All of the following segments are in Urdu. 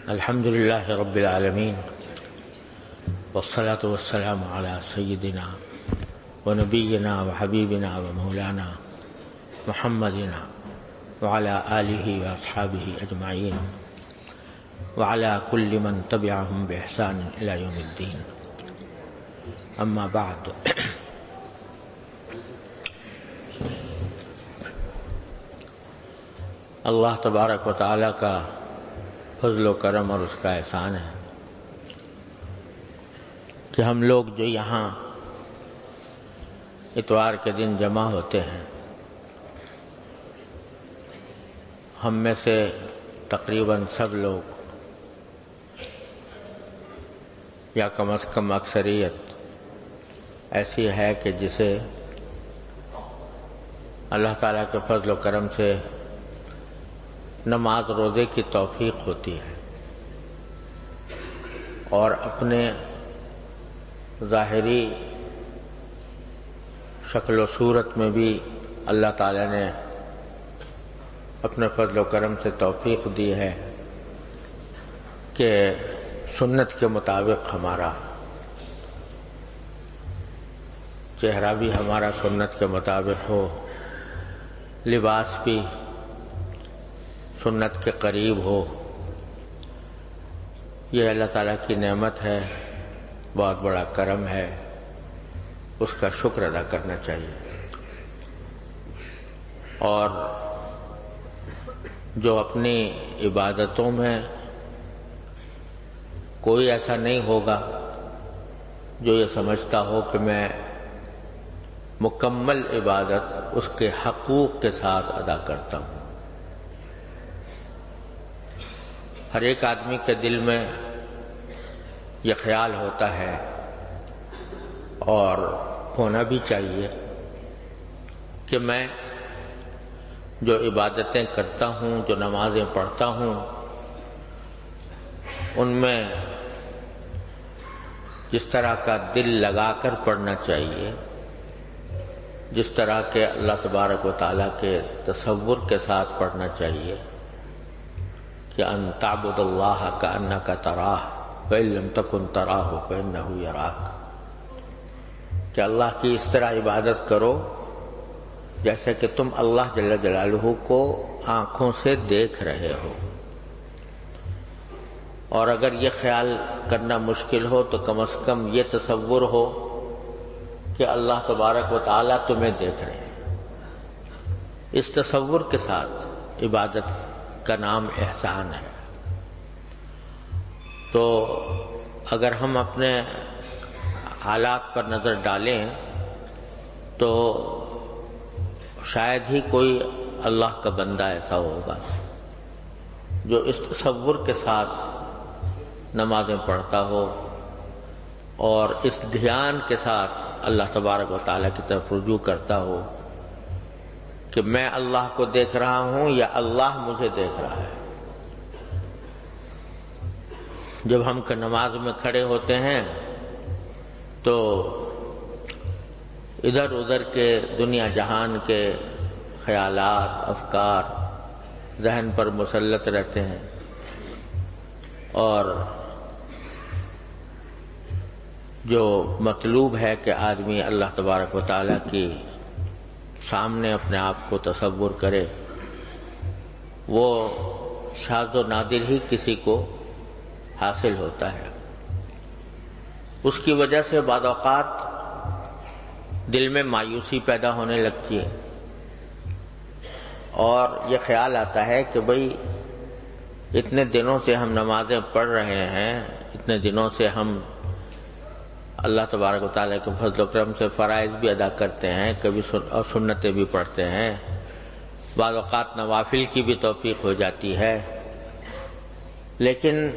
الحمد لله رب العالمين والصلاة والسلام على سيدنا ونبينا وحبيبنا ومولانا محمد وعلى آله وأصحابه أجمعين وعلى كل من تبعهم بإحسان إلى يوم الدين. أما بعد، اللہ تبارک و تعالیٰ کا فضل و کرم اور اس کا احسان ہے کہ ہم لوگ جو یہاں اتوار کے دن جمع ہوتے ہیں، ہم میں سے تقریباً سب لوگ یا کم از کم اکثریت ایسی ہے کہ جسے اللہ تعالیٰ کے فضل و کرم سے نماز روزے کی توفیق ہوتی ہے، اور اپنے ظاہری شکل و صورت میں بھی اللہ تعالیٰ نے اپنے فضل و کرم سے توفیق دی ہے کہ سنت کے مطابق ہمارا چہرہ بھی ہمارا سنت کے مطابق ہو، لباس بھی سنت کے قریب ہو. یہ اللہ تعالیٰ کی نعمت ہے، بہت بڑا کرم ہے، اس کا شکر ادا کرنا چاہیے. اور جو اپنی عبادتوں میں کوئی ایسا نہیں ہوگا جو یہ سمجھتا ہو کہ میں مکمل عبادت اس کے حقوق کے ساتھ ادا کرتا ہوں. ہر ایک آدمی کے دل میں یہ خیال ہوتا ہے اور ہونا بھی چاہیے کہ میں جو عبادتیں کرتا ہوں، جو نمازیں پڑھتا ہوں، ان میں جس طرح کا دل لگا کر پڑھنا چاہیے، جس طرح کے اللہ تبارک و تعالیٰ کے تصور کے ساتھ پڑھنا چاہیے کہ ان تعبد اللہ کأنک تراہ فإن لم تکن تراہ فإنہ یراک، کہ اللہ کی اس طرح عبادت کرو جیسے کہ تم اللہ جل جلالہ کو آنکھوں سے دیکھ رہے ہو. اور اگر یہ خیال کرنا مشکل ہو تو کم از کم یہ تصور ہو کہ اللہ تبارک و تعالیٰ تمہیں دیکھ رہے ہیں. اس تصور کے ساتھ عبادت کا نام احسان ہے. تو اگر ہم اپنے حالات پر نظر ڈالیں تو شاید ہی کوئی اللہ کا بندہ ایسا ہوگا جو اس تصور کے ساتھ نمازیں پڑھتا ہو اور اس دھیان کے ساتھ اللہ تبارک و تعالیٰ کی طرف رجوع کرتا ہو کہ میں اللہ کو دیکھ رہا ہوں یا اللہ مجھے دیکھ رہا ہے. جب ہم نماز میں کھڑے ہوتے ہیں تو ادھر ادھر کے دنیا جہان کے خیالات، افکار ذہن پر مسلط رہتے ہیں، اور جو مطلوب ہے کہ آدمی اللہ تبارک و تعالیٰ کی سامنے اپنے آپ کو تصور کرے، وہ شاذ و نادر ہی کسی کو حاصل ہوتا ہے. اس کی وجہ سے بعض اوقات دل میں مایوسی پیدا ہونے لگتی ہے اور یہ خیال آتا ہے کہ بھئی اتنے دنوں سے ہم نمازیں پڑھ رہے ہیں، اتنے دنوں سے ہم اللہ تبارک و تعالیٰ کے فضل و کرم سے فرائض بھی ادا کرتے ہیں، کبھی سنتیں بھی پڑھتے ہیں، بعض اوقات نوافل کی بھی توفیق ہو جاتی ہے، لیکن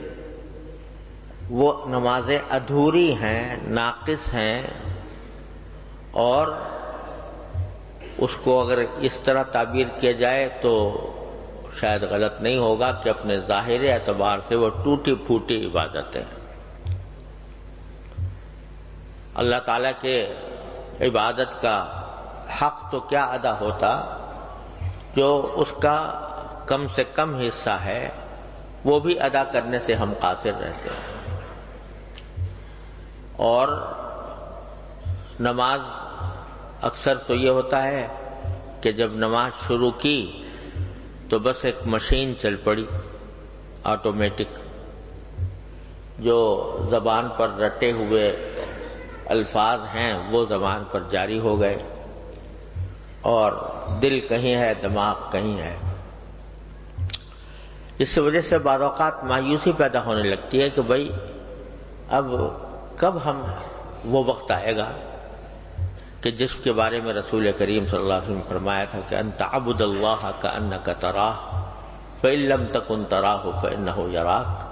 وہ نمازیں ادھوری ہیں، ناقص ہیں. اور اس کو اگر اس طرح تعبیر کیا جائے تو شاید غلط نہیں ہوگا کہ اپنے ظاہری اعتبار سے وہ ٹوٹی پھوٹی عبادتیں. اللہ تعالیٰ کے عبادت کا حق تو کیا ادا ہوتا جو اس کا کم سے کم حصہ ہے وہ بھی ادا کرنے سے ہم قاصر رہتے ہیں. اور نماز اکثر تو یہ ہوتا ہے کہ جب نماز شروع کی تو بس ایک مشین چل پڑی آٹومیٹک، جو زبان پر رٹے ہوئے الفاظ ہیں وہ زبان پر جاری ہو گئے، اور دل کہیں ہے دماغ کہیں ہے. اس وجہ سے بعض اوقات مایوسی پیدا ہونے لگتی ہے کہ بھائی اب کب ہم وہ وقت آئے گا کہ جس کے بارے میں رسول کریم صلی اللہ علیہ وسلم نے فرمایا تھا کہ ان تعبد اللہ کأنک تراہ فإن لم تکن تراہ فإنہ یراک.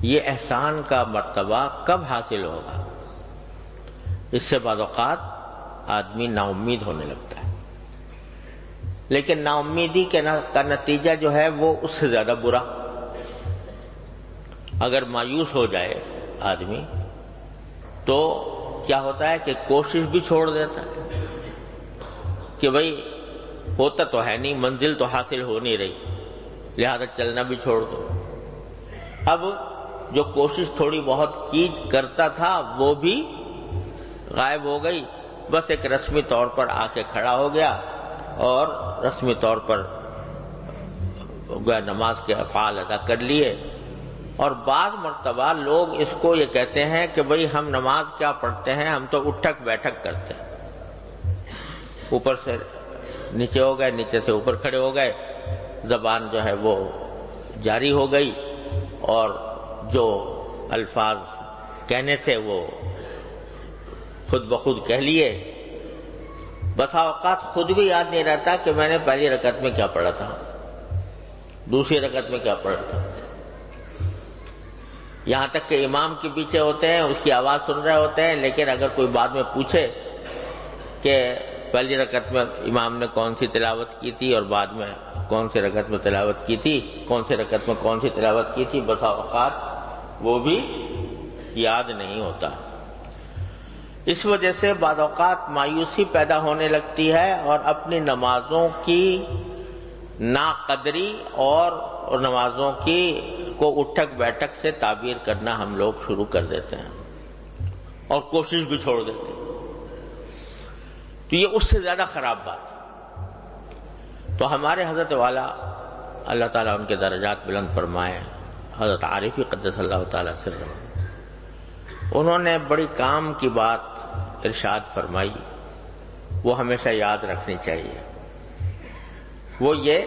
یہ احسان کا مرتبہ کب حاصل ہوگا؟ اس سے بعض اوقات آدمی نا امید ہونے لگتا ہے، لیکن نا امیدی کا نتیجہ جو ہے وہ اس سے زیادہ برا. اگر مایوس ہو جائے آدمی تو کیا ہوتا ہے کہ کوشش بھی چھوڑ دیتا ہے کہ بھئی ہوتا تو ہے نہیں، منزل تو حاصل ہو نہیں رہی، لہذا چلنا بھی چھوڑ دو. اب جو کوشش تھوڑی بہت کی کرتا تھا وہ بھی غائب ہو گئی، بس ایک رسمی طور پر آ کے کھڑا ہو گیا اور رسمی طور پر نماز کے افعال ادا کر لیے. اور بعض مرتبہ لوگ اس کو یہ کہتے ہیں کہ بھئی ہم نماز کیا پڑھتے ہیں، ہم تو اٹھک بیٹھک کرتے ہیں، اوپر سے نیچے ہو گئے، نیچے سے اوپر کھڑے ہو گئے، زبان جو ہے وہ جاری ہو گئی اور جو الفاظ کہنے تھے وہ خود بخود کہہ لیے. بسا اوقات خود بھی یاد نہیں رہتا کہ میں نے پہلی رکعت میں کیا پڑھا تھا، دوسری رکعت میں کیا پڑھا تھا. یہاں تک کہ امام کے پیچھے ہوتے ہیں، اس کی آواز سن رہے ہوتے ہیں، لیکن اگر کوئی بعد میں پوچھے کہ پہلی رکعت میں امام نے کون سی تلاوت کی تھی اور بعد میں کون سی رکعت میں تلاوت کی تھی، کون سی رکعت میں کون سی تلاوت کی تھی، بسا اوقات وہ بھی یاد نہیں ہوتا. اس وجہ سے بعض اوقات مایوسی پیدا ہونے لگتی ہے اور اپنی نمازوں کی ناقدری اور نمازوں کی کو اٹھک بیٹھک سے تعبیر کرنا ہم لوگ شروع کر دیتے ہیں اور کوشش بھی چھوڑ دیتے ہیں. تو یہ اس سے زیادہ خراب بات ہے. تو ہمارے حضرت والا اللہ تعالیٰ ان کے درجات بلند فرمائے، حضرت عارفی قدس اللہ تعالیٰ سرہ، انہوں نے بڑی کام کی بات ارشاد فرمائی، وہ ہمیشہ یاد رکھنی چاہیے. وہ یہ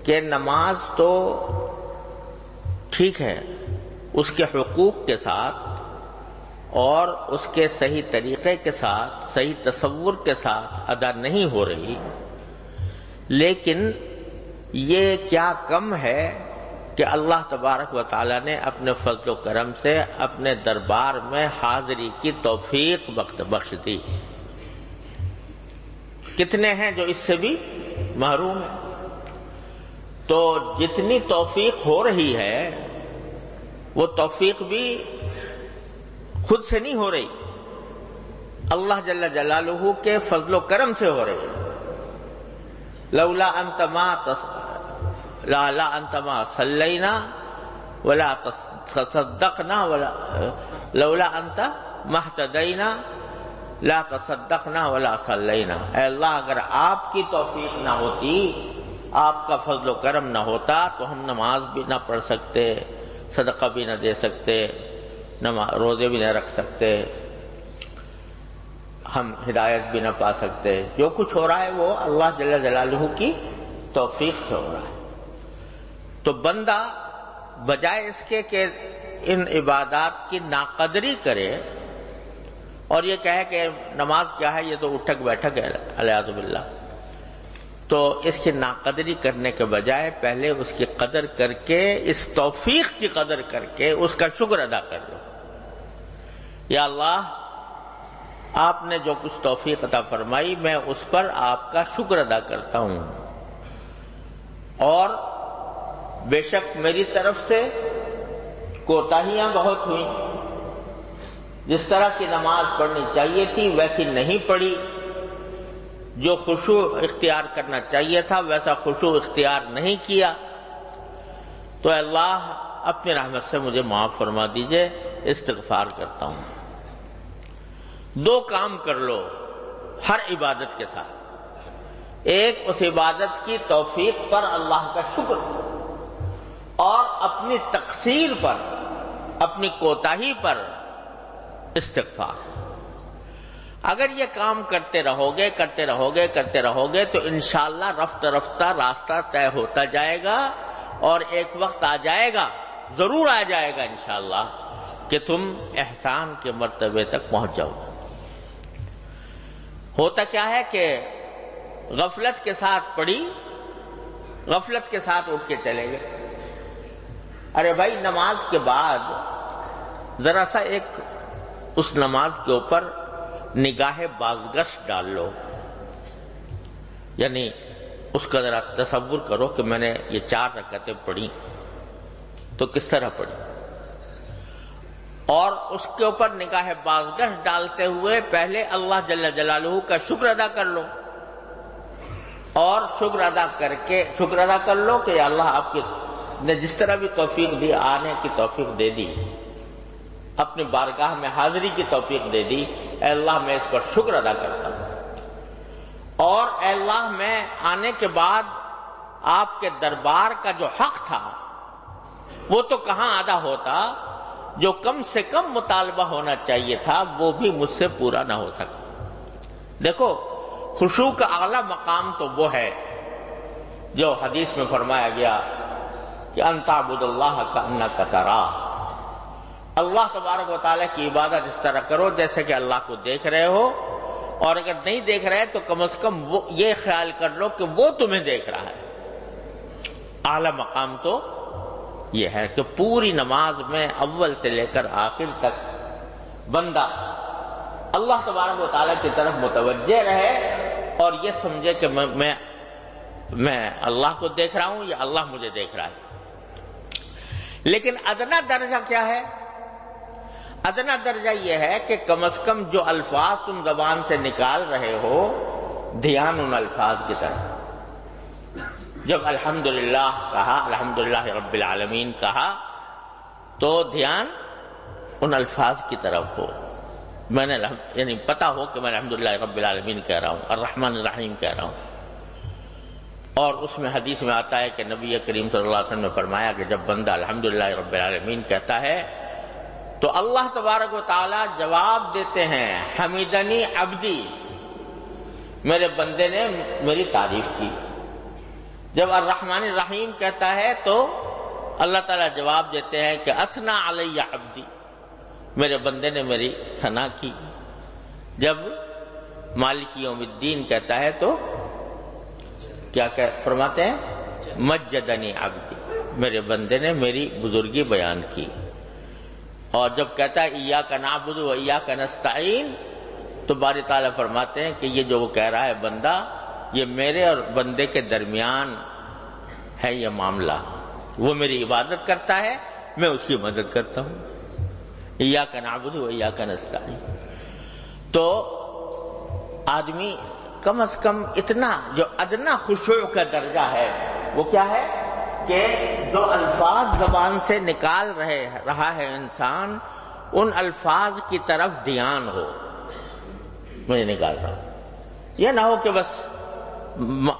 کہ نماز تو ٹھیک ہے، اس کے حقوق کے ساتھ اور اس کے صحیح طریقے کے ساتھ، صحیح تصور کے ساتھ ادا نہیں ہو رہی، لیکن یہ کیا کم ہے کہ اللہ تبارک و تعالیٰ نے اپنے فضل و کرم سے اپنے دربار میں حاضری کی توفیق بخش دی. کتنے ہیں جو اس سے بھی محروم ہیں؟ تو جتنی توفیق ہو رہی ہے وہ توفیق بھی خود سے نہیں ہو رہی، اللہ جل جلالہ کے فضل و کرم سے ہو رہی. لولا انت ما صلینا ولا تصدقنا لولا انت ما اهتدینا لا تصدقنا ولا صلینا. اے اللہ، اگر آپ کی توفیق نہ ہوتی، آپ کا فضل و کرم نہ ہوتا تو ہم نماز بھی نہ پڑھ سکتے، صدقہ بھی نہ دے سکتے، روزے بھی نہ رکھ سکتے، ہم ہدایت بھی نہ پا سکتے. جو کچھ ہو رہا ہے وہ اللہ جل جلالہ کی توفیق سے ہو رہا ہے. تو بندہ بجائے اس کے کہ ان عبادات کی ناقدری کرے اور یہ کہے کہ نماز کیا ہے، یہ تو اٹھک بیٹھک ہے والعیاذ باللہ، تو اس کی ناقدری کرنے کے بجائے پہلے اس کی قدر کر کے، اس توفیق کی قدر کر کے اس کا شکر ادا کر لو. یا اللہ، آپ نے جو کچھ توفیق عطا فرمائی میں اس پر آپ کا شکر ادا کرتا ہوں، اور بے شک میری طرف سے کوتاہیاں بہت ہوئیں، جس طرح کی نماز پڑھنی چاہیے تھی ویسی نہیں پڑھی، جو خشوع اختیار کرنا چاہیے تھا ویسا خشوع اختیار نہیں کیا. تو اللہ اپنی رحمت سے مجھے معاف فرما دیجئے، استغفار کرتا ہوں۔ دو کام کر لو ہر عبادت کے ساتھ، ایک اس عبادت کی توفیق پر اللہ کا شکر، اور اپنی تقصیر پر، اپنی کوتاہی پر استغفار۔ اگر یہ کام کرتے رہو گے تو انشاءاللہ رفتہ رفتہ راستہ طے ہوتا جائے گا، اور ایک وقت آ جائے گا، ضرور آ جائے گا انشاءاللہ، کہ تم احسان کے مرتبے تک پہنچ جاؤ۔ ہوتا کیا ہے کہ غفلت کے ساتھ پڑھی، غفلت کے ساتھ اٹھ کے چلے گئے۔ ارے بھائی، نماز کے بعد ذرا سا ایک اس نماز کے اوپر نگاہ بازگشت ڈال لو، یعنی اس کا ذرا تصور کرو کہ میں نے یہ 4 رکعتیں پڑھی تو کس طرح پڑھی، اور اس کے اوپر نگاہ بازگشت ڈالتے ہوئے پہلے اللہ جل جلالہ کا شکر ادا کر لو، اور شکر ادا کر لو کہ یا اللہ آپ نے جس طرح بھی توفیق دی، آنے کی توفیق دے دی، اپنی بارگاہ میں حاضری کی توفیق دے دی، اے اللہ میں اس پر شکر ادا کرتا ہوں، اور اے اللہ میں آنے کے بعد آپ کے دربار کا جو حق تھا وہ تو کہاں ادا ہوتا، جو کم سے کم مطالبہ ہونا چاہیے تھا وہ بھی مجھ سے پورا نہ ہو سکا۔ دیکھو، خشوع کا اعلیٰ مقام تو وہ ہے جو حدیث میں فرمایا گیا کہ ان تعبد اللہ کأنک تراہ، اللہ تبارک و تعالیٰ کی عبادت اس طرح کرو جیسے کہ اللہ کو دیکھ رہے ہو، اور اگر نہیں دیکھ رہے تو کم از کم وہ یہ خیال کر لو کہ وہ تمہیں دیکھ رہا ہے۔ اعلیٰ مقام تو یہ ہے کہ پوری نماز میں اول سے لے کر آخر تک بندہ اللہ تبارک و تعالیٰ کی طرف متوجہ رہے اور یہ سمجھے کہ میں اللہ کو دیکھ رہا ہوں یا اللہ مجھے دیکھ رہا ہے۔ لیکن ادنا درجہ کیا ہے؟ ادنا درجہ یہ ہے کہ کم از کم جو الفاظ تم زبان سے نکال رہے ہو، دھیان ان الفاظ کی طرف۔ جب الحمدللہ کہا، الحمدللہ رب العالمین کہا، تو دھیان ان الفاظ کی طرف ہو، میں نے یعنی پتا ہو کہ میں الحمدللہ رب العالمین کہہ رہا ہوں، الرحمن الرحیم کہہ رہا ہوں۔ اور اس میں حدیث میں آتا ہے کہ نبی کریم صلی اللہ علیہ وسلم نے فرمایا کہ جب بندہ الحمدللہ رب العالمین کہتا ہے تو اللہ تبارک و تعالی جواب دیتے ہیں، حمیدنی عبدی، میرے بندے نے میری تعریف کی۔ جب الرحمن الرحیم کہتا ہے تو اللہ تعالیٰ جواب دیتے ہیں کہ اثنا علی عبدی، میرے بندے نے میری ثنا کی۔ جب مالک یوم الدین کہتا ہے تو کیا فرماتے ہیں؟ مجدنی عبدی، میرے بندے نے میری بزرگی بیان کی۔ اور جب کہتا ہے ایاک نعبد و ایاک نستعین، تو باری تعالیٰ فرماتے ہیں کہ یہ جو وہ کہہ رہا ہے بندہ، یہ میرے اور بندے کے درمیان ہے یہ معاملہ، وہ میری عبادت کرتا ہے، میں اس کی مدد کرتا ہوں۔ ایاک نعبد و ایاک نستعین۔ تو آدمی کم از کم اتنا جو ادنا خشوع کا درجہ ہے وہ کیا ہے کہ جو الفاظ زبان سے نکال رہا ہے انسان، ان الفاظ کی طرف دھیان ہو، میں نکال رہا ہوں۔ یہ نہ ہو کہ بس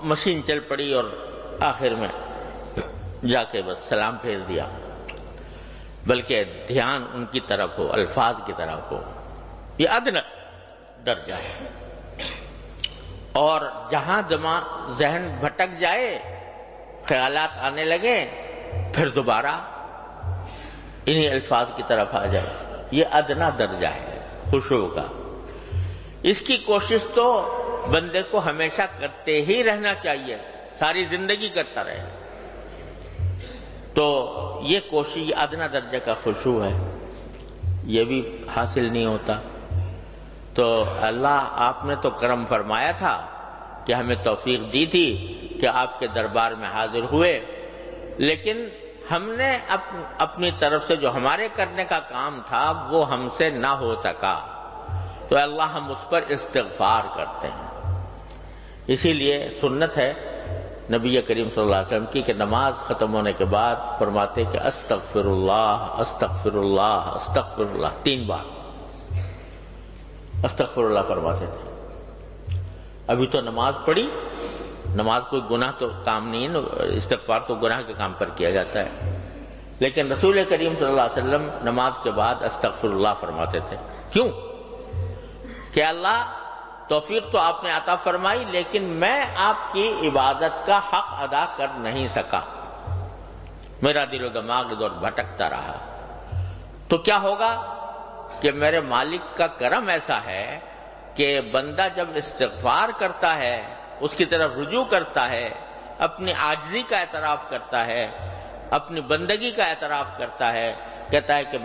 مشین چل پڑی اور آخر میں جا کے بس سلام پھیر دیا، بلکہ دھیان ان کی طرف ہو، الفاظ کی طرف ہو۔ یہ ادنا درجہ ہے۔ اور جہاں ذہن بھٹک جائے، خیالات آنے لگے، پھر دوبارہ انہی الفاظ کی طرف آ جائے، یہ ادنا درجہ ہے خشوع کا۔ اس کی کوشش تو بندے کو ہمیشہ کرتے ہی رہنا چاہیے، ساری زندگی کرتا رہے۔ تو یہ کوشش ادنا درجے کا خشوع ہے، یہ بھی حاصل نہیں ہوتا۔ تو اللہ آپ نے تو کرم فرمایا تھا کہ ہمیں توفیق دی تھی کہ آپ کے دربار میں حاضر ہوئے، لیکن ہم نے اپنی طرف سے جو ہمارے کرنے کا کام تھا وہ ہم سے نہ ہو سکا، تو اللہ ہم اس پر استغفار کرتے ہیں۔ اسی لیے سنت ہے نبی کریم صلی اللہ علیہ وسلم کی کہ نماز ختم ہونے کے بعد فرماتے کہ استغفر اللہ استغفر اللہ استغفر اللہ 3 بار استغفر اللہ فرماتے تھے۔ ابھی تو نماز پڑھی، نماز کوئی گناہ تو کام نہیں ہے، استغفار تو گناہ کے کام پر کیا جاتا ہے، لیکن رسول کریم صلی اللہ علیہ وسلم نماز کے بعد استغفر اللہ فرماتے تھے۔ کیوں؟ کہ اللہ توفیق تو آپ نے عطا فرمائی، لیکن میں آپ کی عبادت کا حق ادا کر نہیں سکا، میرا دل و دماغ ادھر بھٹکتا رہا۔ تو کیا ہوگا کہ میرے مالک کا کرم ایسا ہے کہ بندہ جب استغفار کرتا ہے، اس کی طرف رجوع کرتا ہے، اپنی عاجزی کا اعتراف کرتا ہے، اپنی بندگی کا اعتراف کرتا ہے، کہتا ہے کہ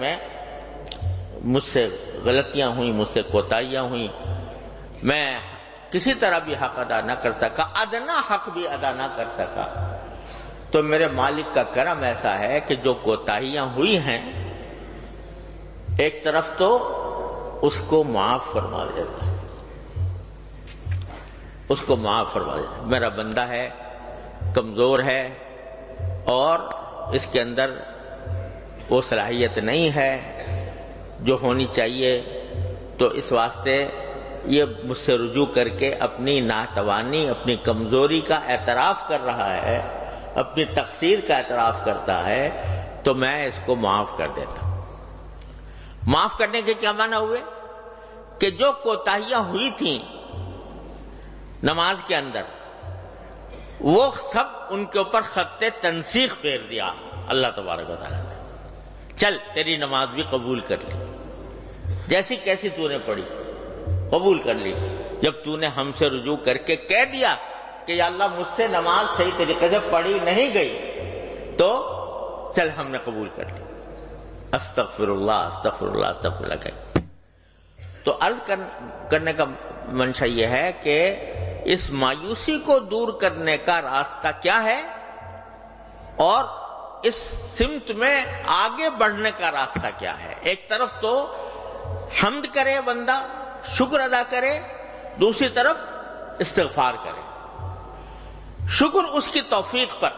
مجھ سے غلطیاں ہوئیں، مجھ سے کوتاہیاں ہوئیں، میں کسی طرح بھی حق ادا نہ کر سکا، ادنا حق بھی ادا نہ کر سکا، تو میرے مالک کا کرم ایسا ہے کہ جو کوتاہیاں ہوئی ہیں ایک طرف تو اس کو معاف فرما دیتا ہے، اس کو معاف فرما دیتا ہے۔ میرا بندہ ہے، کمزور ہے، اور اس کے اندر وہ صلاحیت نہیں ہے جو ہونی چاہیے، تو اس واسطے یہ مجھ سے رجوع کر کے اپنی ناتوانی، اپنی کمزوری کا اعتراف کر رہا ہے، اپنی تقصیر کا اعتراف کرتا ہے، تو میں اس کو معاف کر دیتا ہوں۔ معاف کرنے کے کیا معنی ہوئے؟ کہ جو کوتاہیاں ہوئی تھیں نماز کے اندر، وہ سب ان کے اوپر خط تنسیخ پھیر دیا اللہ تبارک و تعالیٰ نے۔ چل تیری نماز بھی قبول کر لی، جیسی کیسی تو نے پڑھی قبول کر لی۔ جب تو نے ہم سے رجوع کر کے کہہ دیا کہ یا اللہ مجھ سے نماز صحیح طریقے سے پڑھی نہیں گئی، تو چل ہم نے قبول کر لی، استغفر اللہ استغفر اللہ استغفر اللہ کہ۔ تو عرض کرنے کا منشا یہ ہے کہ اس مایوسی کو دور کرنے کا راستہ کیا ہے، اور اس سمت میں آگے بڑھنے کا راستہ کیا ہے۔ ایک طرف تو حمد کرے بندہ، شکر ادا کرے، دوسری طرف استغفار کرے۔ شکر اس کی توفیق پر،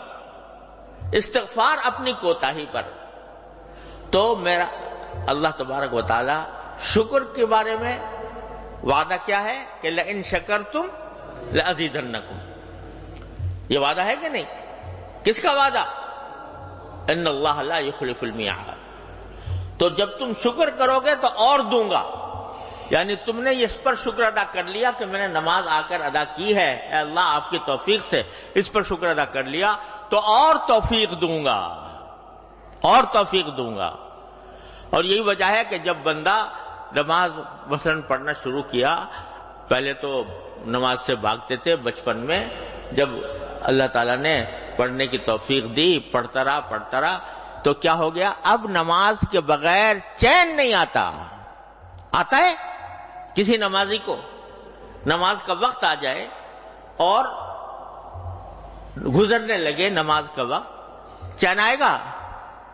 استغفار اپنی کوتاہی پر۔ تو میرا اللہ تبارک و تعالی شکر کے بارے میں وعدہ کیا ہے کہ لئن شکرتم لأزیدنکم، یہ وعدہ ہے کہ نہیں؟ کس کا وعدہ؟ ان اللہ لا یخلف المیعاد۔ تو جب تم شکر کرو گے تو اور دوں گا، یعنی تم نے اس پر شکر ادا کر لیا کہ میں نے نماز آ کر ادا کی ہے، اے اللہ آپ کی توفیق سے اس پر شکر ادا کر لیا، تو اور توفیق دوں گا، اور توفیق دوں گا۔ اور یہی وجہ ہے کہ جب بندہ نماز مثلا پڑھنا شروع کیا، پہلے تو نماز سے بھاگتے تھے بچپن میں، جب اللہ تعالیٰ نے پڑھنے کی توفیق دی، پڑھتا رہا، تو کیا ہو گیا؟ اب نماز کے بغیر چین نہیں آتا ہے کسی نمازی کو۔ نماز کا وقت آ جائے اور گزرنے لگے نماز کا وقت، چین آئے گا؟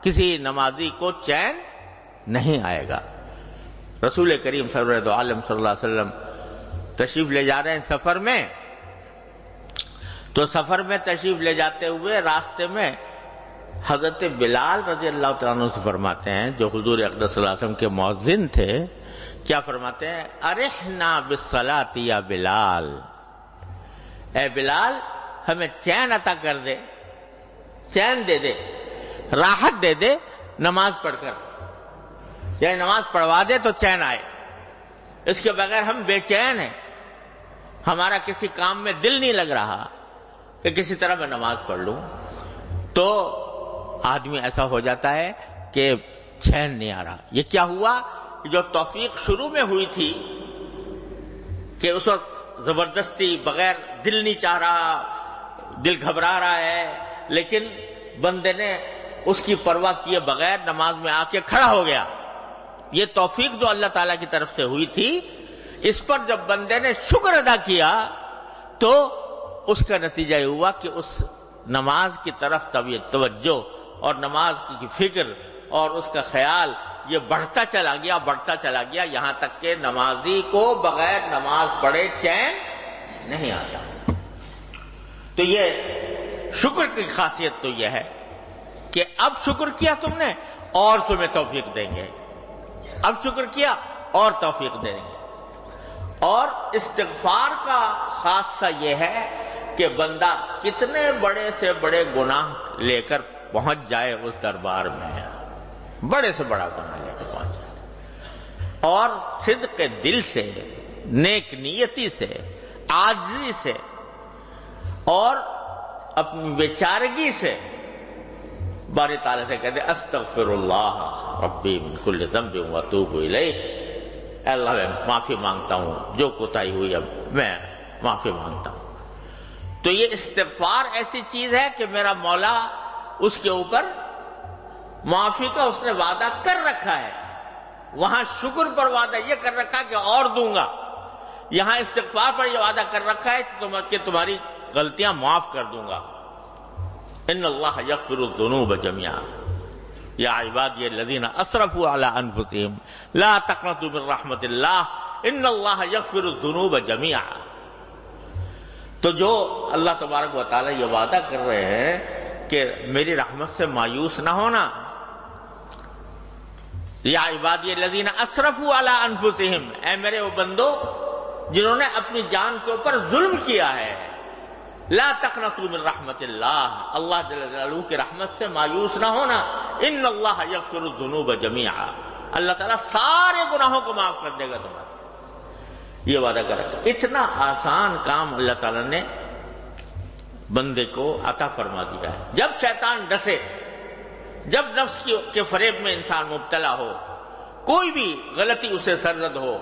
کسی نمازی کو چین نہیں آئے گا۔ رسول کریم سرور عالم صلی اللہ علیہ وسلم تشریف لے جا رہے ہیں سفر میں، تو سفر میں تشریف لے جاتے ہوئے راستے میں حضرت بلال رضی اللہ تعالیٰ عنہ سے فرماتے ہیں، جو حضور اقدس صلی اللہ علیہ وسلم کے مؤذن تھے، کیا فرماتے ہیں؟ ارحنا بالصلاۃ یا بلال، اے بلال ہمیں چین عطا کر دے، چین دے دے، راحت دے دے نماز پڑھ کر، یعنی نماز پڑھوا دے تو چین آئے، اس کے بغیر ہم بے چین ہیں، ہمارا کسی کام میں دل نہیں لگ رہا کہ کسی طرح میں نماز پڑھ لوں۔ تو آدمی ایسا ہو جاتا ہے کہ چین نہیں آ رہا۔ یہ کیا ہوا؟ جو توفیق شروع میں ہوئی تھی کہ اس وقت زبردستی بغیر دل نہیں چاہ رہا، دل گھبرا رہا ہے، لیکن بندے نے اس کی پرواہ کیے بغیر نماز میں آ کے کھڑا ہو گیا۔ یہ توفیق جو اللہ تعالیٰ کی طرف سے ہوئی تھی، اس پر جب بندے نے شکر ادا کیا تو اس کا نتیجہ یہ ہوا کہ اس نماز کی طرف توجہ اور نماز کی فکر اور اس کا خیال یہ بڑھتا چلا گیا، یہاں تک کہ نمازی کو بغیر نماز پڑھے چین نہیں آتا۔ تو یہ شکر کی خاصیت تو یہ ہے کہ اب شکر کیا تم نے اور تمہیں توفیق دیں گے، اب شکر کیا اور توفیق دیں گے۔ اور استغفار کا خاصہ یہ ہے کہ بندہ کتنے بڑے سے بڑے گناہ لے کر پہنچ جائے اس دربار میں، بڑے سے بڑا گناہ لے کر پہنچ جائے، اور صدق دل سے، نیک نیتی سے، عاجزی سے اور اپنی بیچارگی سے باری تعالیٰ سے کہتے استغفر اللہ ربی من کل ذنب واتوب الیہ، اے اللہ میں معافی مانگتا ہوں، جو کوتاہی ہوئی اب میں معافی مانگتا ہوں۔ تو یہ استغفار ایسی چیز ہے کہ میرا مولا اس کے اوپر معافی کا اس نے وعدہ کر رکھا ہے، وہاں شکر پر وعدہ یہ کر رکھا ہے کہ اور دوں گا، یہاں استغفار پر یہ وعدہ کر رکھا ہے کہ تمہاری غلطیاں معاف کر دوں گا۔ ان اللہ یغفر الذنوب جميعا یا عبادی الذین اسرفوا علی انفسهم لا تقنطوا من رحمت اللہ ان اللہ یغفر الذنوب جميعا۔ تو جو اللہ تبارک و تعالی یہ وعدہ کر رہے ہیں کہ میری رحمت سے مایوس نہ ہونا، یا عبادی الذین اسرفوا علی انفسهم، اے میرے وہ بندو جنہوں نے اپنی جان کے اوپر ظلم کیا ہے، لا تقنطوا من رحمت اللہ، اللہ جل جلالہ کی رحمت سے مایوس نہ ہونا، ان اللہ یغفر الذنوب جميعا، اللہ تعالیٰ سارے گناہوں کو معاف کر دے گا تمہارے، یہ وعدہ کر رکھا۔ اتنا آسان کام اللہ تعالیٰ نے بندے کو عطا فرما دیا ہے۔ جب شیطان ڈسے، جب نفس کے فریب میں انسان مبتلا ہو، کوئی بھی غلطی اسے سرزد ہو،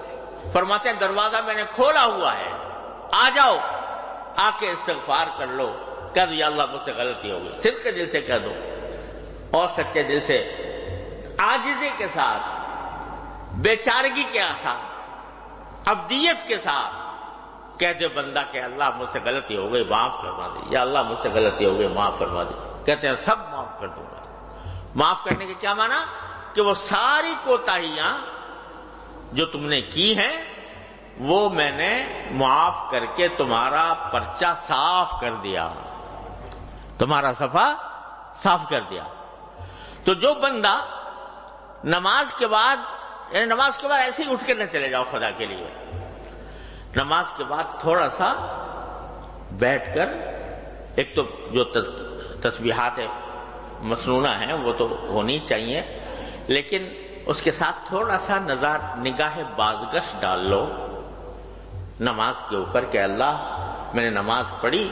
فرماتے ہیں دروازہ میں نے کھولا ہوا ہے، آ جاؤ، آ کے استغفار کر لو، کہہ دو یا اللہ مجھ سے غلطی ہو گئی، صدق کے دل سے کہہ دو اور سچے دل سے، عاجزی کے ساتھ، بیچارگی کے ساتھ، عبدیت کے ساتھ کہہ دے بندہ کہ اللہ مجھ سے غلطی ہو گئی معاف فرما دے، یا اللہ مجھ سے غلطی ہو گئی معاف فرما دے، کہتے ہیں سب معاف کر دوں گا۔ معاف کرنے کے کیا معنی؟ کہ وہ ساری کوتاہیاں جو تم نے کی ہیں وہ میں نے معاف کر کے تمہارا پرچہ صاف کر دیا، تمہارا صفحہ صاف کر دیا۔ تو جو بندہ نماز کے بعد، یعنی نماز کے بعد ایسے ہی اٹھ کے نہ چلے جاؤ خدا کے لیے، نماز کے بعد تھوڑا سا بیٹھ کر، ایک تو جو تسبیحات مسنونہ ہیں وہ تو ہونی چاہیے، لیکن اس کے ساتھ تھوڑا سا نگاہ بازگشت ڈال لو نماز کے اوپر کہ اللہ میں نے نماز پڑھی،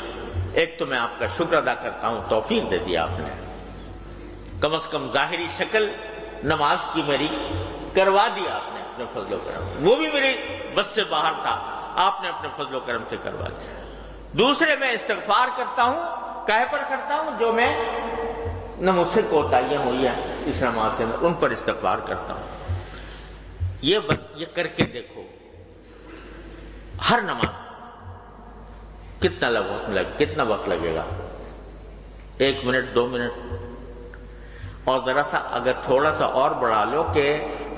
ایک تو میں آپ کا شکر ادا کرتا ہوں، توفیق دے دیا آپ نے، کم از کم ظاہری شکل نماز کی میری کروا دیا آپ نے اپنے فضل و کرم، وہ بھی میری بس سے باہر تھا، آپ نے اپنے فضل و کرم سے کروا دیا۔ دوسرے میں استغفار کرتا ہوں، کہے پر کرتا ہوں جو میں نہ مجھ سے کوتاہیاں ہوئی ہیں اس نماز کے اندر، ان پر استغفار کرتا ہوں۔ یہ کر کے دیکھو ہر نماز کتنا وقت لگے گا، 1 منٹ 2 منٹ، اور ذرا سا اگر تھوڑا سا اور بڑھا لو کہ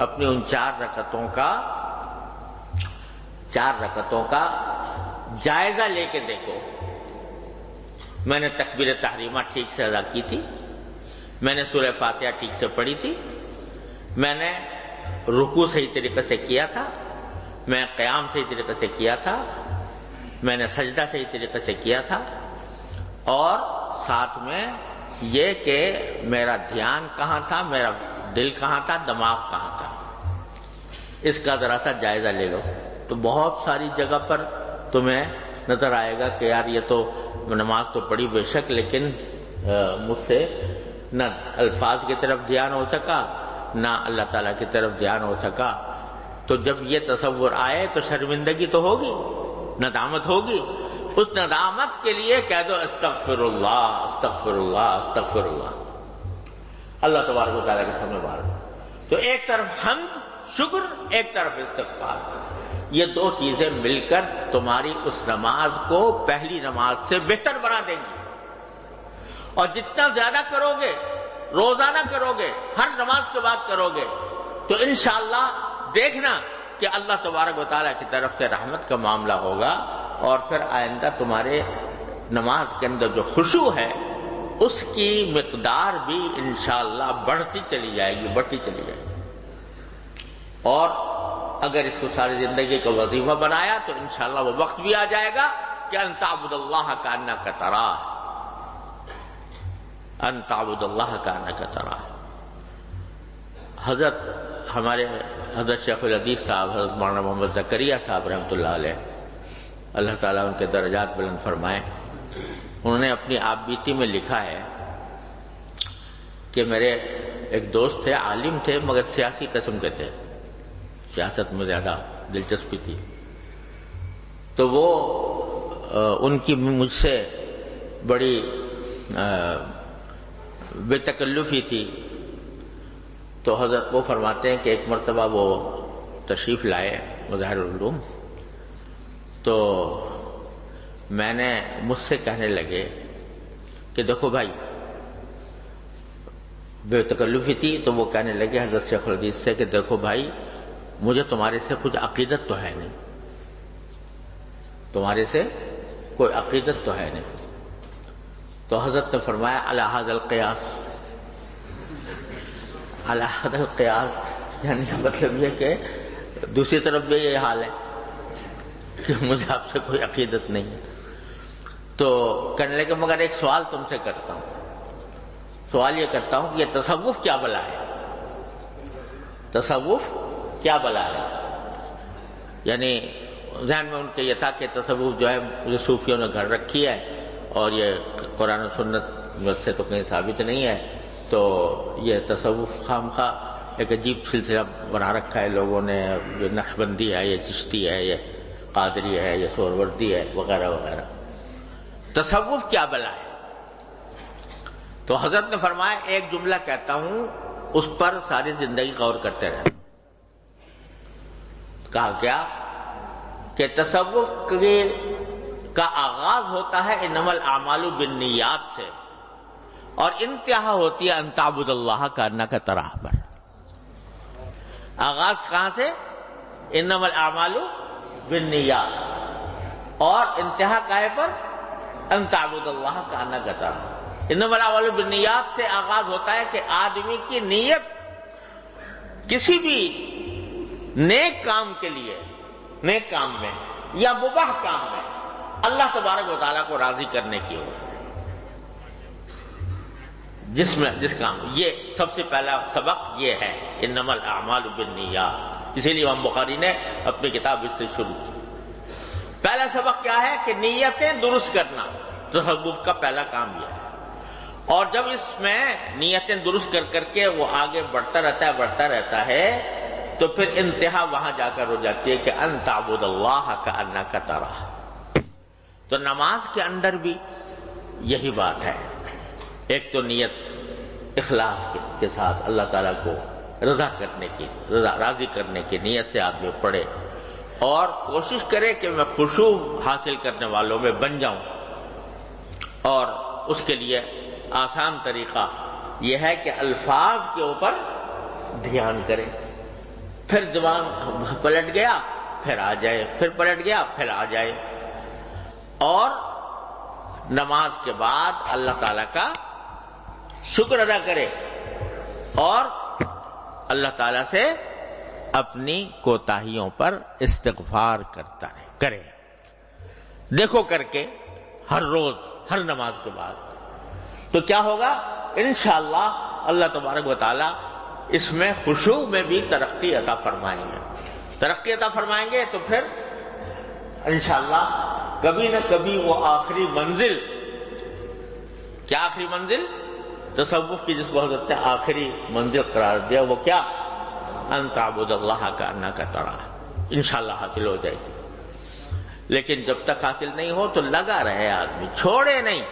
اپنی ان 4 رکعتوں کا جائزہ لے کے دیکھو، میں نے تکبیر تحریمہ ٹھیک سے ادا کی تھی، میں نے سورہ فاتحہ ٹھیک سے پڑھی تھی، میں نے رکوع صحیح طریقے سے کیا تھا، میں قیام صحیح طریقے سے کیا تھا، میں نے سجدہ صحیح طریقے سے کیا تھا، اور ساتھ میں یہ کہ میرا دھیان کہاں تھا، میرا دل کہاں تھا، دماغ کہاں تھا، اس کا ذرا سا جائزہ لے لو، تو بہت ساری جگہ پر تمہیں نظر آئے گا کہ یار یہ تو نماز تو پڑھی بے شک، لیکن مجھ سے نہ الفاظ کی طرف دھیان ہو سکا، نہ اللہ تعالیٰ کی طرف دھیان ہو سکا۔ تو جب یہ تصور آئے تو شرمندگی تو ہوگی، ندامت ہوگی، اس ندامت کے لیے کہہ دو استغفر اللہ استغفر اللہ استغفر اللہ، اللہ تبارک و تعالیٰ کے سامنے بار۔ تو ایک طرف حمد شکر، ایک طرف استغفار، یہ 2 چیزیں مل کر تمہاری اس نماز کو پہلی نماز سے بہتر بنا دیں گی، اور جتنا زیادہ کرو گے، روزانہ کرو گے، ہر نماز کے بعد کرو گے، تو انشاءاللہ دیکھنا کہ اللہ تبارک و تعالیٰ کی طرف سے رحمت کا معاملہ ہوگا، اور پھر آئندہ تمہارے نماز کے اندر جو خشوع ہے اس کی مقدار بھی انشاءاللہ بڑھتی چلی جائے گی، بڑھتی چلی جائے گی. اور اگر اس کو ساری زندگی کا وظیفہ بنایا تو انشاءاللہ وہ وقت بھی آ جائے گا کہ ان تعبد اللہ کانک تراہ، ان تعبد اللہ کانک تراہ. حضرت ہمارے حضرت شیخ الحدیث صاحب حضرت مولانا محمد زکریا صاحب رحمۃ اللہ علیہ، اللہ تعالیٰ ان کے درجات بلند فرمائے، انہوں نے اپنی آپ بیتی میں لکھا ہے کہ میرے ایک دوست تھے، عالم تھے مگر سیاسی قسم کے تھے، سیاست میں زیادہ دلچسپی تھی. تو وہ ان کی مجھ سے بڑی بے تکلفی تھی. تو حضرت وہ فرماتے ہیں کہ ایک مرتبہ وہ تشریف لائے مظاہر العلوم، تو میں نے مجھ سے کہنے لگے کہ دیکھو بھائی، بے تکلفی تھی تو وہ کہنے لگے حضرت شیخ الحدیث سے کہ دیکھو بھائی، مجھے تمہارے سے کچھ عقیدت تو ہے نہیں، تمہارے سے کوئی عقیدت تو ہے نہیں. تو حضرت نے فرمایا علی ھذا القیاس، علی ھذا القیاس، یعنی مطلب یہ کہ دوسری طرف بھی یہ حال ہے کہ مجھے آپ سے کوئی عقیدت نہیں ہے. تو کہنے لگے مگر ایک سوال تم سے کرتا ہوں، سوال یہ کرتا ہوں کہ یہ تصوف کیا بلا ہے؟ تصوف کیا بلا ہے؟ یعنی ذہن میں ان کے یہ تھا کہ تصوف جو ہے مجھے صوفیوں نے گھر رکھی ہے اور یہ قرآن و سنت سے تو کہیں ثابت نہیں ہے، تو یہ تصوف خامخواہ ایک عجیب سلسلہ بنا رکھا ہے لوگوں نے، یہ نقشبندی ہے، یہ چشتی ہے، یہ قادری ہے، یہ سہروردی ہے، وغیرہ وغیرہ. تصوف کیا بلا ہے؟ تو حضرت نے فرمایا ایک جملہ کہتا ہوں، اس پر ساری زندگی غور کرتے رہنا. کہا کیا؟ کہ تصوف کا آغاز ہوتا ہے انما الاعمال بالنیات سے، اور انتہا ہوتی ہے ان تعبد اللہ کانک تراہ پر. آغاز کہاں سے؟ انما الاعمال بالنیات، اور انتہا کہے پر؟ ان تعبد اللہ کانک تراہ. انما الاعمال بالنیات سے آغاز ہوتا ہے کہ آدمی کی نیت کسی بھی نیک کام کے لیے، نیک کام میں یا مباح کام میں اللہ تبارک و تعالیٰ کو راضی کرنے کی ہو. جس کام، یہ سب سے پہلا سبق یہ ہے انما الاعمال بالنیات. اسی لیے امام بخاری نے اپنی کتاب اس سے شروع کی. پہلا سبق کیا ہے کہ نیتیں درست کرنا، تصوف کا پہلا کام یہ ہے. اور جب اس میں نیتیں درست کر کے وہ آگے بڑھتا رہتا ہے تو پھر انتہا وہاں جا کر ہو جاتی ہے کہ ان تعبد اللہ کانک تراہ. تو نماز کے اندر بھی یہی بات ہے. ایک تو نیت اخلاص کے ساتھ اللہ تعالیٰ کو راضی کرنے کی نیت سے آدمی پڑھے، اور کوشش کرے کہ میں خشوع حاصل کرنے والوں میں بن جاؤں. اور اس کے لیے آسان طریقہ یہ ہے کہ الفاظ کے اوپر دھیان کرے. پھر زبان پلٹ گیا پھر آ جائے، پھر پلٹ گیا پھر آ جائے. اور نماز کے بعد اللہ تعالیٰ کا شکر ادا کرے اور اللہ تعالیٰ سے اپنی کوتاہیوں پر استغفار کرے. دیکھو کر کے ہر روز، ہر نماز کے بعد، تو کیا ہوگا؟ انشاءاللہ اللہ تبارک و تعالیٰ اس میں خشوع میں بھی ترقی عطا فرمائیں گے. ترقی عطا فرمائیں گے تو پھر انشاءاللہ کبھی نہ کبھی وہ آخری منزل، کیا آخری منزل؟ تصوف کی جس کو حضرت نے آخری منزل قرار دیا، وہ کیا؟ ان تعبد اللہ کانک تراہ. انشاءاللہ حاصل ہو جائے گی. لیکن جب تک حاصل نہیں ہو تو لگا رہے آدمی، چھوڑے نہیں.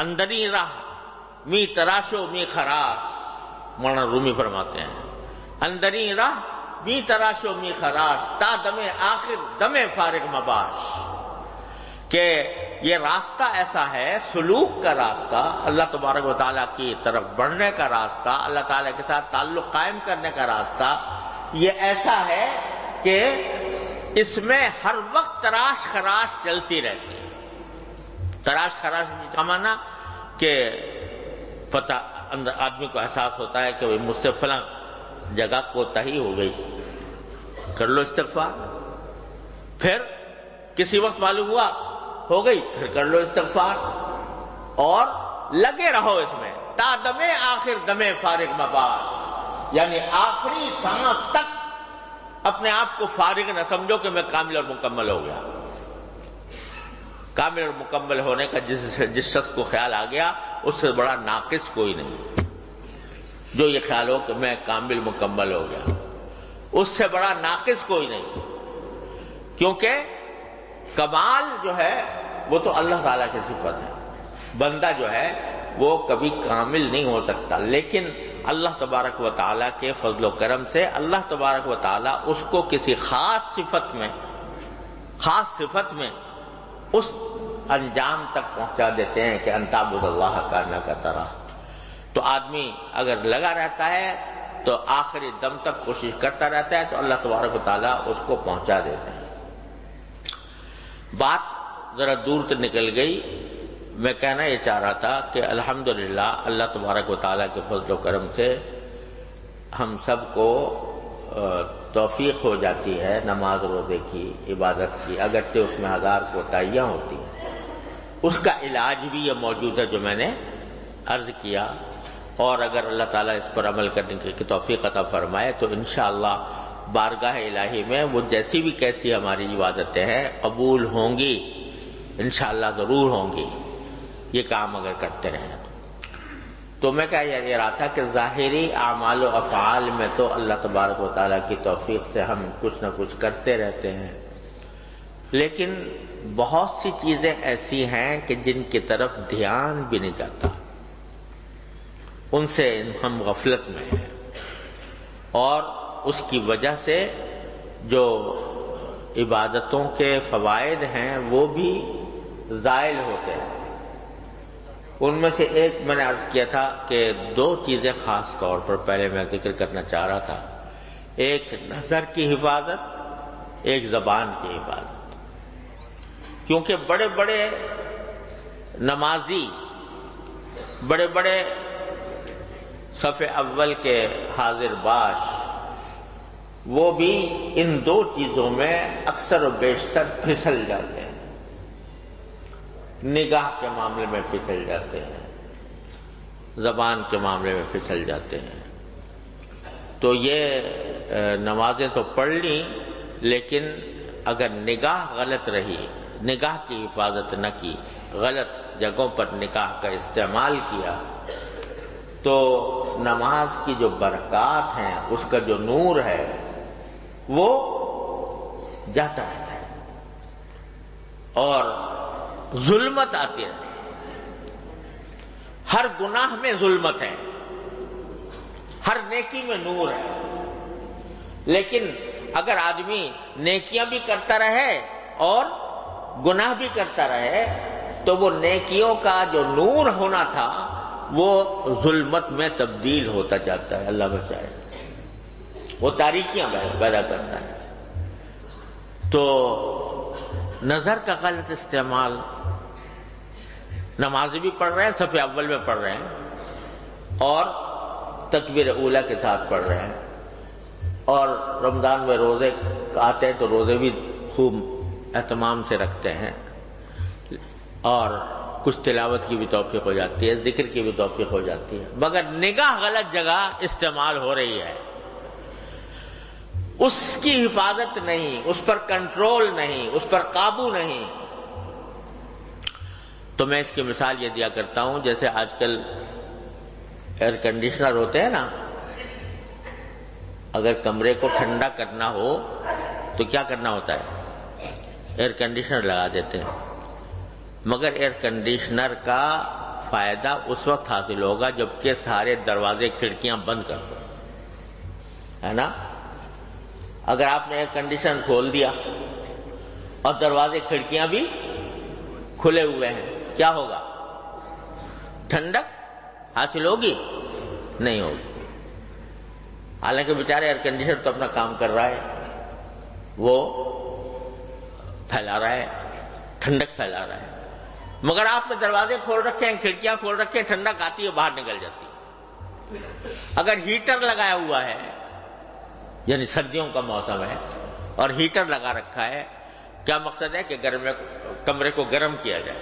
اندری راہ می تراشو می خراش، مولانا رومی فرماتے ہیں اندری راہ می تراشو می خراش تا دم آخر دم فارغ مباش. کہ یہ راستہ ایسا ہے، سلوک کا راستہ، اللہ تبارک و تعالیٰ کی طرف بڑھنے کا راستہ، اللہ تعالیٰ کے ساتھ تعلق قائم کرنے کا راستہ، یہ ایسا ہے کہ اس میں ہر وقت تراش خراش چلتی رہتی ہے. تراش خراش کا معنی کہ پتہ اندر آدمی کو احساس ہوتا ہے کہ مجھ سے فلاں جگہ کوتاہی ہو گئی، کر لو استغفار. پھر کسی وقت معلوم ہوا ہو گئی، پھر کر لو استغفار، اور لگے رہو اس میں تا دمے آخر دمے فارغ مباش، یعنی آخری سانس تک اپنے آپ کو فارغ نہ سمجھو کہ میں کامل اور مکمل ہو گیا. کامل اور مکمل ہونے کا جس شخص کو خیال آ گیا اس سے بڑا ناقص کوئی نہیں. جو یہ خیال ہو کہ میں کامل مکمل ہو گیا، اس سے بڑا ناقص کوئی نہیں. کیونکہ کمال جو ہے وہ تو اللہ تعالیٰ کی صفت ہے. بندہ جو ہے وہ کبھی کامل نہیں ہو سکتا، لیکن اللہ تبارک و تعالیٰ کے فضل و کرم سے اللہ تبارک و تعالیٰ اس کو کسی خاص صفت میں اس انجام تک پہنچا دیتے ہیں کہ ان تعبد اللہ کانک تراہ. تو آدمی اگر لگا رہتا ہے تو آخری دم تک کوشش کرتا رہتا ہے تو اللہ تبارک و تعالیٰ اس کو پہنچا دیتے ہیں. بات ذرا دور تک نکل گئی. میں کہنا یہ چاہ رہا تھا کہ الحمدللہ اللہ تبارک و تعالیٰ کے فضل و کرم سے ہم سب کو توفیق ہو جاتی ہے نماز روزے کی، عبادت کی، اگرچہ اس میں ہزار کوتاہیاں ہوتی ہیں. اس کا علاج بھی یہ موجود ہے جو میں نے عرض کیا، اور اگر اللہ تعالیٰ اس پر عمل کرنے کی توفیق عطا فرمائے تو انشاءاللہ بارگاہ الہی میں وہ جیسی بھی کیسی ہماری عبادتیں ہیں قبول ہوں گی، انشاءاللہ ضرور ہوں گی، یہ کام اگر کرتے رہیں. تو میں کہہ یہ رہا تھا کہ ظاہری اعمال و افعال میں تو اللہ تبارک و تعالیٰ کی توفیق سے ہم کچھ نہ کچھ کرتے رہتے ہیں، لیکن بہت سی چیزیں ایسی ہیں کہ جن کی طرف دھیان بھی نہیں جاتا، ان سے ہم غفلت میں ہیں، اور اس کی وجہ سے جو عبادتوں کے فوائد ہیں وہ بھی زائل ہوتے ہیں. ان میں سے ایک میں نے عرض کیا تھا کہ دو چیزیں خاص طور پر پہلے میں ذکر کرنا چاہ رہا تھا. ایک نظر کی حفاظت، ایک زبان کی حفاظت. کیونکہ بڑے بڑے نمازی، بڑے بڑے صف اول کے حاضر باش، وہ بھی ان دو چیزوں میں اکثر و بیشتر پھسل جاتے ہیں. نگاہ کے معاملے میں پھسل جاتے ہیں، زبان کے معاملے میں پھسل جاتے ہیں. تو یہ نمازیں تو پڑھ لی، لیکن اگر نگاہ غلط رہی، نگاہ کی حفاظت نہ کی، غلط جگہوں پر نگاہ کا استعمال کیا، تو نماز کی جو برکات ہیں، اس کا جو نور ہے وہ جاتا رہتا ہے اور ظلمت آتی رہتی ہے. ہر گناہ میں ظلمت ہے، ہر نیکی میں نور ہے. لیکن اگر آدمی نیکیاں بھی کرتا رہے اور گناہ بھی کرتا رہے تو وہ نیکیوں کا جو نور ہونا تھا وہ ظلمت میں تبدیل ہوتا جاتا ہے. اللہ بچائے، وہ تاریکیاں پیدا کرتا ہے. تو نظر کا غلط استعمال، نماز بھی پڑھ رہے ہیں، صف اول میں پڑھ رہے ہیں اور تکبیر اولیٰ کے ساتھ پڑھ رہے ہیں، اور رمضان میں روزے آتے ہیں تو روزے بھی خوب اہتمام سے رکھتے ہیں، اور کچھ تلاوت کی بھی توفیق ہو جاتی ہے، ذکر کی بھی توفیق ہو جاتی ہے، مگر نگاہ غلط جگہ استعمال ہو رہی ہے، اس کی حفاظت نہیں، اس پر کنٹرول نہیں، اس پر قابو نہیں. تو میں اس کی مثال یہ دیا کرتا ہوں، جیسے آج کل ایئر کنڈیشنر ہوتے ہیں نا، اگر کمرے کو ٹھنڈا کرنا ہو تو کیا کرنا ہوتا ہے؟ ایئر کنڈیشنر لگا دیتے ہیں. مگر ایئر کنڈیشنر کا فائدہ اس وقت حاصل ہوگا جبکہ سارے دروازے کھڑکیاں بند کر دو، ہے نا. اگر آپ نے ایئر کنڈیشنر کھول دیا اور دروازے کھڑکیاں بھی کھلے ہوئے ہیں، کیا ہوگا؟ ٹھنڈک حاصل ہوگی؟ نہیں ہوگی. حالانکہ بیچارے ایئر کنڈیشنر تو اپنا کام کر رہا ہے، وہ پھیلا رہا ہے، ٹھنڈک پھیلا رہا ہے، مگر آپ نے دروازے کھول رکھے ہیں، کھڑکیاں کھول رکھے ہیں، ٹھنڈک آتی ہے باہر نکل جاتی ہے۔ اگر ہیٹر لگایا ہوا ہے، یعنی سردیوں کا موسم ہے اور ہیٹر لگا رکھا ہے، کیا مقصد ہے کہ کمرے کو گرم کیا جائے،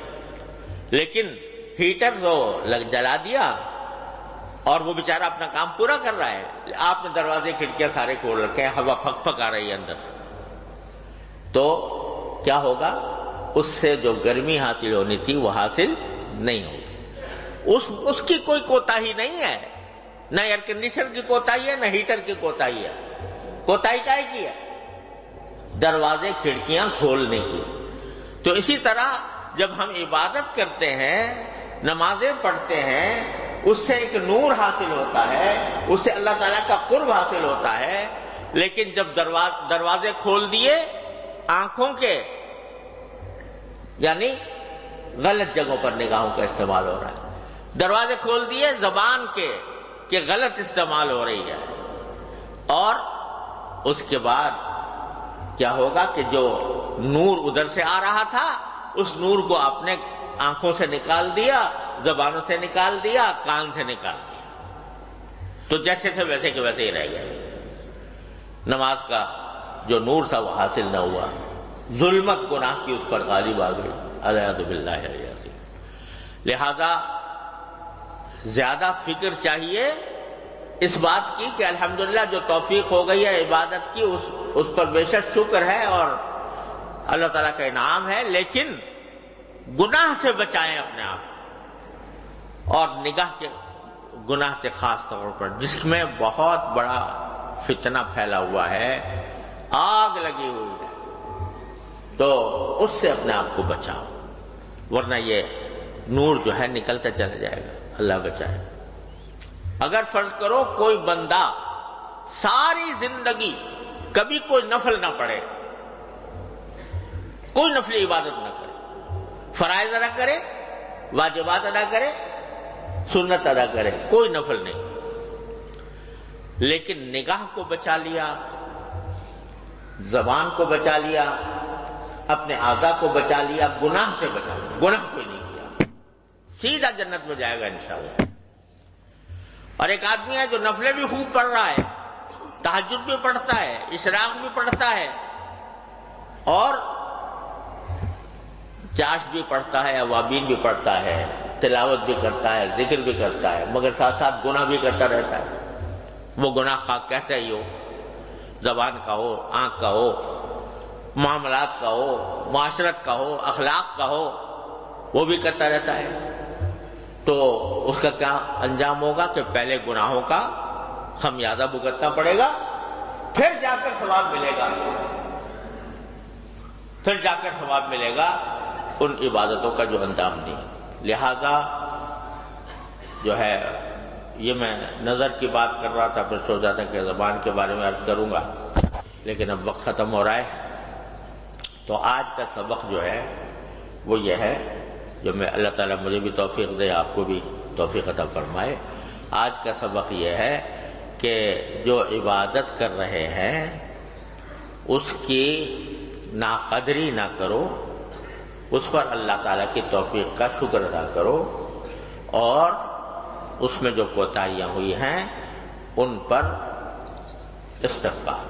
لیکن ہیٹر تو جلا دیا اور وہ بیچارہ اپنا کام پورا کر رہا ہے، آپ نے دروازے کھڑکیاں سارے کھول رکھے ہیں، ہوا پھک پھک آ رہی ہے اندر سے، تو کیا ہوگا؟ اس سے جو گرمی حاصل ہونی تھی وہ حاصل نہیں ہوگی۔ اس کی کوئی کوتاہی نہیں ہے، نہ ایئر کنڈیشن کی کوتاہی ہے، نہ ہیٹر کی کوتاہی ہے۔ کوتاہی کائے کی ہے؟ دروازے کھڑکیاں کھولنے کی۔ تو اسی طرح جب ہم عبادت کرتے ہیں، نمازیں پڑھتے ہیں، اس سے ایک نور حاصل ہوتا ہے، اس سے اللہ تعالیٰ کا قرب حاصل ہوتا ہے، لیکن جب دروازے کھول دیے آنکھوں کے، یعنی غلط جگہوں پر نگاہوں کا استعمال ہو رہا ہے، دروازے کھول دیے زبان کے کہ غلط استعمال ہو رہی ہے، اور اس کے بعد کیا ہوگا کہ جو نور ادھر سے آ رہا تھا اس نور کو آپ نے آنکھوں سے نکال دیا، زبانوں سے نکال دیا، کان سے نکال دیا، تو جیسے تھے ویسے کے ویسے ہی رہ گئے۔ نماز کا جو نور تھا وہ حاصل نہ ہوا، ظلمت گناہ کی اس پر غالب آ گئی، اعوذ باللہ العظیم۔ لہذا زیادہ فکر چاہیے اس بات کی کہ الحمدللہ جو توفیق ہو گئی ہے عبادت کی اس پر بے شک شکر ہے اور اللہ تعالیٰ کا انعام ہے، لیکن گناہ سے بچائیں اپنے آپ، اور نگاہ کے گناہ سے خاص طور پر، جس میں بہت بڑا فتنہ پھیلا ہوا ہے، آگ لگی ہوئی ہے، تو اس سے اپنے آپ کو بچاؤ، ورنہ یہ نور جو ہے نکلتا چلا جائے گا، اللہ بچائے۔ اگر فرض کرو کوئی بندہ ساری زندگی کبھی کوئی نفل نہ پڑھے، کوئی نفلی عبادت نہ کرے، فرائض ادا کرے، واجبات ادا کرے، سنت ادا کرے، کوئی نفل نہیں، لیکن نگاہ کو بچا لیا، زبان کو بچا لیا، اپنے اعضاء کو بچا لیا، گناہ سے بچا لیا، گناہ کوئی نہیں کیا، سیدھا جنت میں جائے گا انشاءاللہ۔ اور ایک آدمی ہے جو نفلیں بھی خوب پڑھ رہا ہے، تہجد بھی پڑھتا ہے، اشراق بھی پڑھتا ہے، اور چاش بھی پڑھتا ہے، اوابین بھی پڑھتا ہے، تلاوت بھی کرتا ہے، ذکر بھی کرتا ہے، مگر ساتھ ساتھ گناہ بھی کرتا رہتا ہے۔ وہ گناہ خواہ کیسا ہی ہو، زبان کا ہو، آنکھ کا ہو، معاملات کا ہو، معاشرت کا ہو، اخلاق کا ہو، وہ بھی کرتا رہتا ہے، تو اس کا کیا انجام ہوگا کہ پہلے گناہوں کا خمیازہ بھگتنا پڑے گا، پھر جا کر ثواب ملے گا، پھر جا کر ثواب ملے گا ان عبادتوں کا جو انجام دی۔ لہذا جو ہے یہ میں نظر کی بات کر رہا تھا، پھر سوچا تھا کہ زبان کے بارے میں عرض کروں گا، لیکن اب وقت ختم ہو رہا ہے۔ تو آج کا سبق جو ہے وہ یہ ہے، جو میں اللہ تعالیٰ مجھے بھی توفیق دے، آپ کو بھی توفیق عطا فرمائے۔ آج کا سبق یہ ہے کہ جو عبادت کر رہے ہیں اس کی ناقدری نہ کرو، اس پر اللہ تعالیٰ کی توفیق کا شکر ادا کرو، اور اس میں جو کوتاہیاں ہوئی ہیں ان پر استغفار۔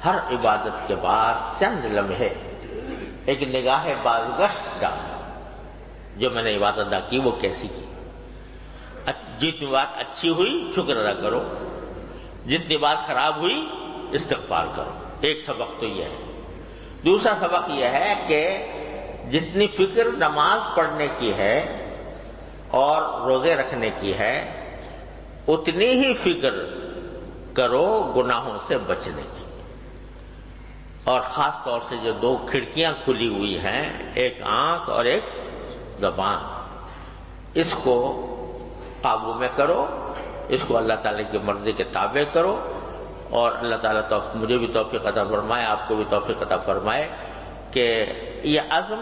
ہر عبادت کے بعد چند لمحے ایک نگاہ بازگشت ڈال، جو میں نے عبادت ادا کی وہ کیسی کی، جتنی بات اچھی ہوئی شکر ادا کرو، جتنی بات خراب ہوئی استغفار کرو۔ ایک سبق تو یہ ہے۔ دوسرا سبق یہ ہے کہ جتنی فکر نماز پڑھنے کی ہے اور روزے رکھنے کی ہے، اتنی ہی فکر کرو گناہوں سے بچنے کی، اور خاص طور سے جو دو کھڑکیاں کھلی ہوئی ہیں، ایک آنکھ اور ایک زبان، اس کو قابو میں کرو، اس کو اللہ تعالیٰ کی مرضی کے تابع کرو، اور اللہ تعالیٰ مجھے بھی توفیق عطا فرمائے، آپ کو بھی توفیق عطا فرمائے کہ یہ عزم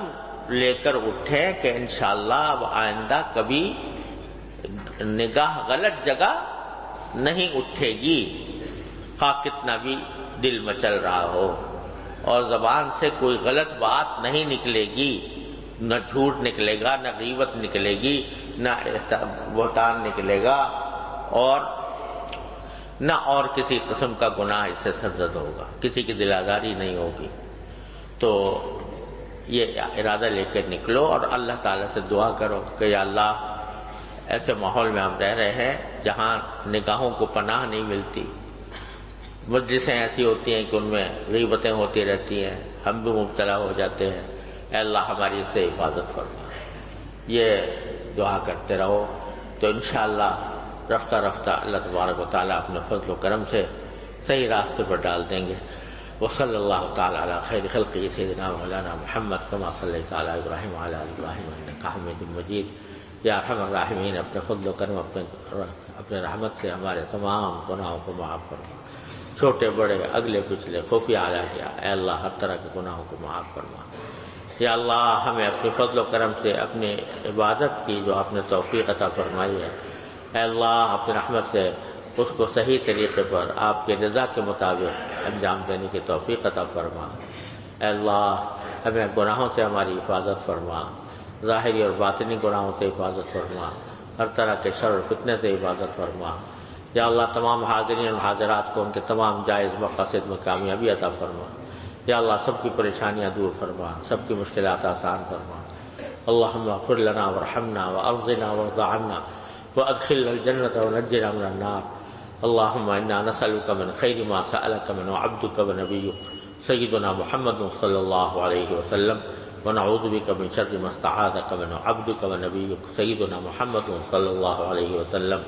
لے کر اٹھیں کہ انشاءاللہ اب آئندہ کبھی نگاہ غلط جگہ نہیں اٹھے گی، خواہ کتنا بھی دل مچل رہا ہو، اور زبان سے کوئی غلط بات نہیں نکلے گی، نہ جھوٹ نکلے گا، نہ غیبت نکلے گی، نہ بہتان نکلے گا، اور نہ اور کسی قسم کا گناہ اس سے سرزد ہوگا، کسی کی دل آزاری نہیں ہوگی۔ تو یہ ارادہ لے کے نکلو اور اللہ تعالیٰ سے دعا کرو کہ یا اللہ ایسے ماحول میں ہم رہ رہے ہیں جہاں نگاہوں کو پناہ نہیں ملتی، مجلسیں ایسی ہوتی ہیں کہ ان میں غیبتیں ہوتی رہتی ہیں، ہم بھی مبتلا ہو جاتے ہیں، اے اللہ ہماری اس سے حفاظت فرما۔ یہ دعا کرتے رہو تو انشاءاللہ رفتہ رفتہ اللہ تبارک و تعالیٰ اپنے فضل و کرم سے صحیح راستے پر ڈال دیں گے۔ وصلی اللہ تعالیٰ علی خیر خلقہ سیدنا مولانا محمد کما صلیت علی ابراہیم وعلی آل ابراہیم انک حمید مجید۔ یا ارحم الراحمین اپنے فضل و کرم اپنے رحمت سے ہمارے تمام گناہوں کو معاف فرما، چھوٹے بڑے اگلے پچھلے خفیہ علانیہ، اے اللہ ہر طرح کے گناہوں کو معاف فرما۔ یا اللہ ہمیں اپنے فضل و کرم سے اپنی عبادت کی جو آپ نے توفیق عطا فرمائی ہے، اے اللہ اپنی رحمت سے اس کو صحیح طریقے پر آپ کے رضا کے مطابق انجام دینے کی توفیق عطا فرما۔ اے اللہ ہمیں گناہوں سے ہماری حفاظت فرما، ظاہری اور باطنی گناہوں سے حفاظت فرما، ہر طرح کے شر اور فتنے سے حفاظت فرما۔ یا اللہ تمام حاضرین اور حاضرات کو ان کے تمام جائز مقاصد میں کامیابی عطا فرما۔ یا اللہ سب کی پریشانیاں دور فرما، سب کی مشکلات آسان فرما۔ اللہم اغفر لنا وارحمنا وارضنا وارض عنا وادخلنا الجنة ونجنا من النار۔ اللہم انا نسألک من خیر ما سألک من عبدک ونبیک سیدنا محمد صلی اللہ علیہ وسلم، ونعوذ بک من شر ما استعاذک من عبدک ونبیک سیدنا محمد صلی اللہ علیہ وسلم۔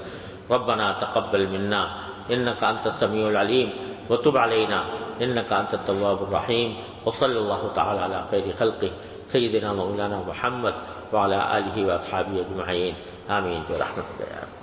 ربنا تقبل منا انك انت السميع العليم وتب علينا انك انت التواب الرحيم، وصلى الله تعالى على خير خلقه سيدنا مولانا محمد وعلى آله واصحابه اجمعين، آمين برحمتك يا رب۔